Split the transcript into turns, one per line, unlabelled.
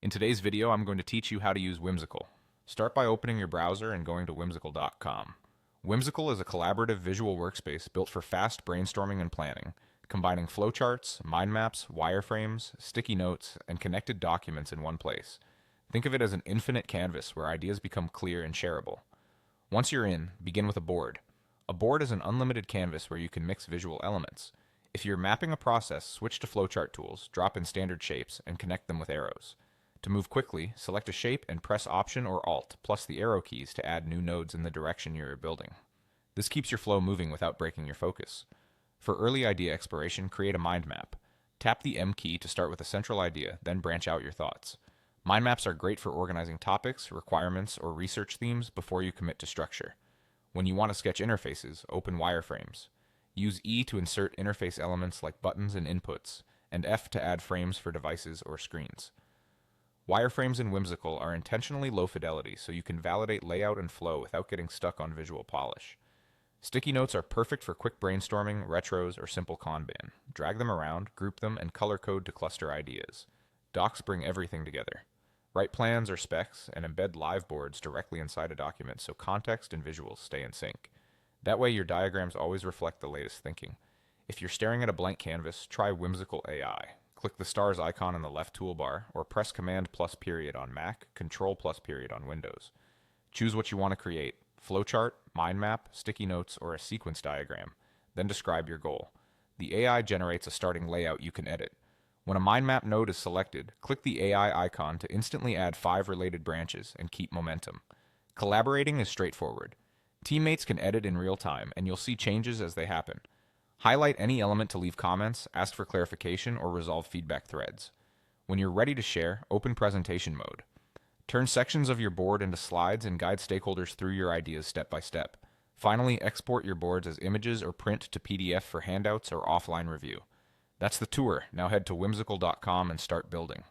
In today's video, I'm going to teach you how to use Whimsical. Start by opening your browser and going to whimsical.com. Whimsical is a collaborative visual workspace built for fast brainstorming and planning, combining flowcharts, mind maps, wireframes, sticky notes, and connected documents in one place. Think of it as an infinite canvas where ideas become clear and shareable. Once you're in, begin with a board. A board is an unlimited canvas where you can mix visual elements. If you're mapping a process, switch to flowchart tools, drop in standard shapes, and connect them with arrows. To move quickly, select a shape and press Option or Alt plus the arrow keys to add new nodes in the direction you're building. This keeps your flow moving without breaking your focus. For early idea exploration, create a mind map. Tap the M key to start with a central idea, then branch out your thoughts. Mind maps are great for organizing topics, requirements, or research themes before you commit to structure. When you want to sketch interfaces, open wireframes. Use E to insert interface elements like buttons and inputs, and F to add frames for devices or screens. Wireframes in Whimsical are intentionally low fidelity so you can validate layout and flow without getting stuck on visual polish. Sticky notes are perfect for quick brainstorming, retros, or simple Kanban. Drag them around, group them, and color code to cluster ideas. Docs bring everything together. Write plans or specs and embed live boards directly inside a document so context and visuals stay in sync. That way your diagrams always reflect the latest thinking. If you're staring at a blank canvas, try Whimsical AI. Click the stars icon in the left toolbar, or press Command plus period on Mac, Control plus period on Windows. Choose what you want to create: flowchart, mind map, sticky notes, or a sequence diagram. Then describe your goal. The AI generates a starting layout you can edit. When a mind map node is selected, click the AI icon to instantly add 5 related branches and keep momentum. Collaborating is straightforward. Teammates can edit in real time, and you'll see changes as they happen. Highlight any element to leave comments, ask for clarification, or resolve feedback threads. When you're ready to share, open presentation mode. Turn sections of your board into slides and guide stakeholders through your ideas step by step. Finally, export your boards as images or print to PDF for handouts or offline review. That's the tour. Now head to whimsical.com and start building.